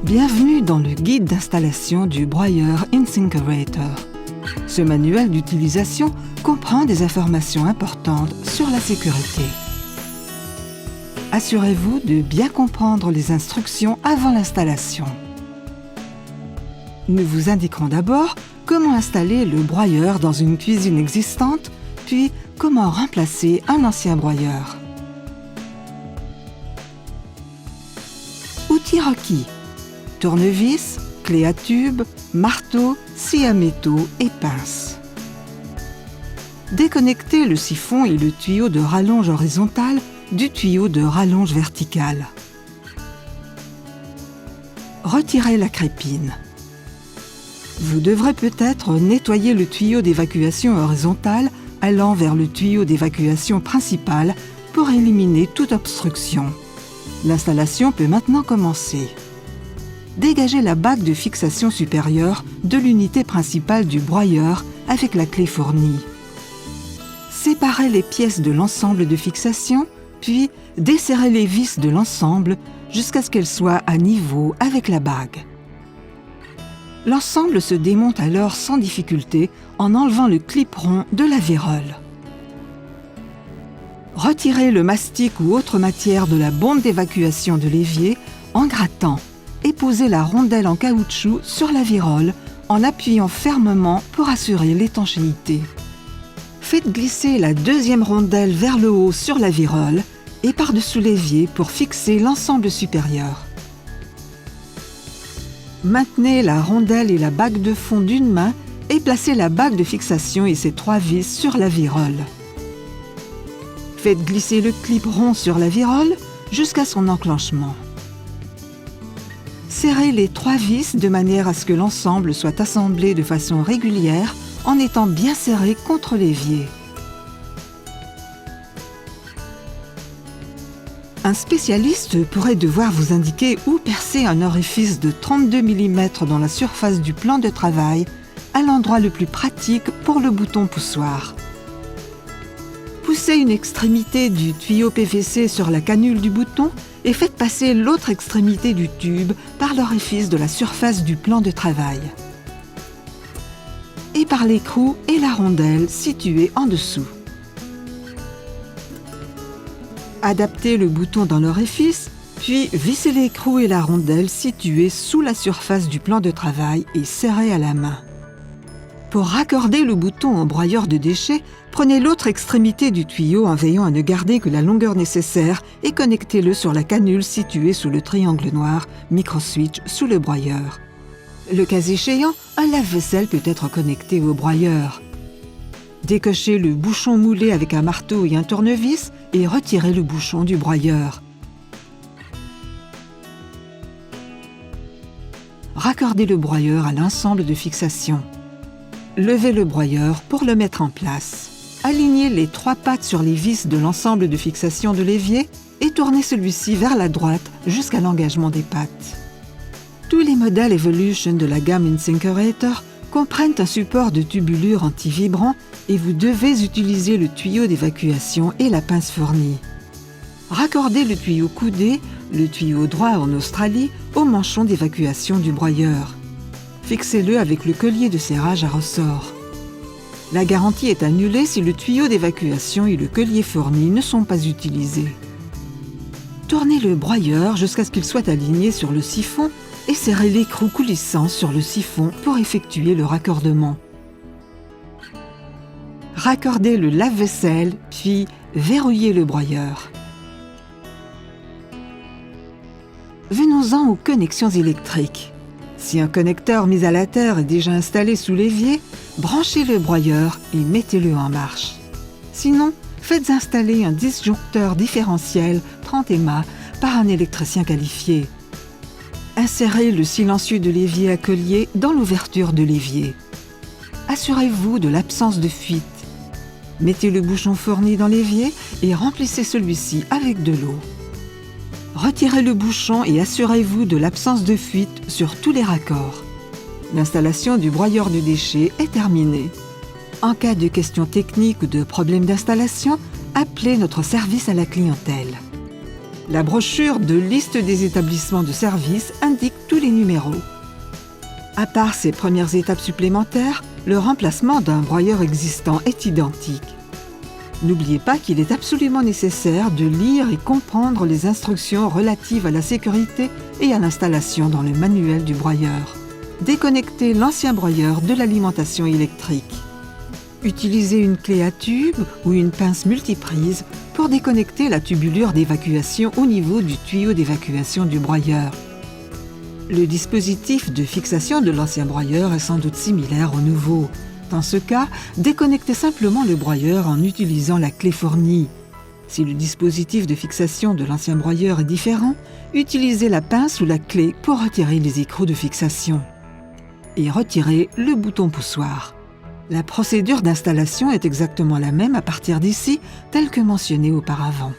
Bienvenue dans le guide d'installation du broyeur InSinkErator. Ce manuel d'utilisation comprend des informations importantes sur la sécurité. Assurez-vous de bien comprendre les instructions avant l'installation. Nous vous indiquerons d'abord comment installer le broyeur dans une cuisine existante, puis comment remplacer un ancien broyeur. Outils requis: tournevis, clé à tube, marteau, scie à métaux et pince. Déconnectez le siphon et le tuyau de rallonge horizontale du tuyau de rallonge verticale. Retirez la crépine. Vous devrez peut-être nettoyer le tuyau d'évacuation horizontale allant vers le tuyau d'évacuation principal pour éliminer toute obstruction. L'installation peut maintenant commencer. Dégagez la bague de fixation supérieure de l'unité principale du broyeur avec la clé fournie. Séparez les pièces de l'ensemble de fixation, puis desserrez les vis de l'ensemble jusqu'à ce qu'elles soient à niveau avec la bague. L'ensemble se démonte alors sans difficulté en enlevant le clip rond de la vérole. Retirez le mastic ou autre matière de la bombe d'évacuation de l'évier en grattant et posez la rondelle en caoutchouc sur la vérole en appuyant fermement pour assurer l'étanchéité. Faites glisser la deuxième rondelle vers le haut sur la vérole et par-dessous l'évier pour fixer l'ensemble supérieur. Maintenez la rondelle et la bague de fond d'une main et placez la bague de fixation et ses 3 vis sur la vérole. Faites glisser le clip rond sur la vérole jusqu'à son enclenchement. Serrez les 3 vis de manière à ce que l'ensemble soit assemblé de façon régulière en étant bien serré contre l'évier. Un spécialiste pourrait devoir vous indiquer où percer un orifice de 32 mm dans la surface du plan de travail à l'endroit le plus pratique pour le bouton poussoir. Poussez une extrémité du tuyau PVC sur la canule du bouton et faites passer l'autre extrémité du tube par l'orifice de la surface du plan de travail. Et par l'écrou et la rondelle située en dessous. Adaptez le bouton dans l'orifice, puis vissez l'écrou et la rondelle situés sous la surface du plan de travail et serrez à la main. Pour raccorder le bouton au broyeur de déchets, prenez l'autre extrémité du tuyau en veillant à ne garder que la longueur nécessaire et connectez-le sur la canule située sous le triangle noir micro-switch sous le broyeur. Le cas échéant, un lave-vaisselle peut être connecté au broyeur. Décochez le bouchon moulé avec un marteau et un tournevis et retirez le bouchon du broyeur. Raccordez le broyeur à l'ensemble de fixation. Levez le broyeur pour le mettre en place. Alignez les 3 pattes sur les vis de l'ensemble de fixation de l'évier et tournez celui-ci vers la droite jusqu'à l'engagement des pattes. Tous les modèles Evolution de la gamme InSinkErator comprennent un support de tubulure anti-vibrant et vous devez utiliser le tuyau d'évacuation et la pince fournie. Raccordez le tuyau coudé, le tuyau droit en Australie, au manchon d'évacuation du broyeur. Fixez-le avec le collier de serrage à ressort. La garantie est annulée si le tuyau d'évacuation et le collier fourni ne sont pas utilisés. Tournez le broyeur jusqu'à ce qu'il soit aligné sur le siphon et serrez l'écrou coulissant sur le siphon pour effectuer le raccordement. Raccordez le lave-vaisselle, puis verrouillez le broyeur. Venons-en aux connexions électriques. Si un connecteur mis à la terre est déjà installé sous l'évier, branchez le broyeur et mettez-le en marche. Sinon, faites installer un disjoncteur différentiel 30 mA par un électricien qualifié. Insérez le silencieux de l'évier à collier dans l'ouverture de l'évier. Assurez-vous de l'absence de fuite. Mettez le bouchon fourni dans l'évier et remplissez celui-ci avec de l'eau. Retirez le bouchon et assurez-vous de l'absence de fuite sur tous les raccords. L'installation du broyeur de déchets est terminée. En cas de questions techniques ou de problèmes d'installation, appelez notre service à la clientèle. La brochure de liste des établissements de service indique tous les numéros. À part ces premières étapes supplémentaires, le remplacement d'un broyeur existant est identique. N'oubliez pas qu'il est absolument nécessaire de lire et comprendre les instructions relatives à la sécurité et à l'installation dans le manuel du broyeur. Déconnectez l'ancien broyeur de l'alimentation électrique. Utilisez une clé à tube ou une pince multiprise pour déconnecter la tubulure d'évacuation au niveau du tuyau d'évacuation du broyeur. Le dispositif de fixation de l'ancien broyeur est sans doute similaire au nouveau. Dans ce cas, déconnectez simplement le broyeur en utilisant la clé fournie. Si le dispositif de fixation de l'ancien broyeur est différent, utilisez la pince ou la clé pour retirer les écrous de fixation. Et retirez le bouton poussoir. La procédure d'installation est exactement la même à partir d'ici, telle que mentionnée auparavant.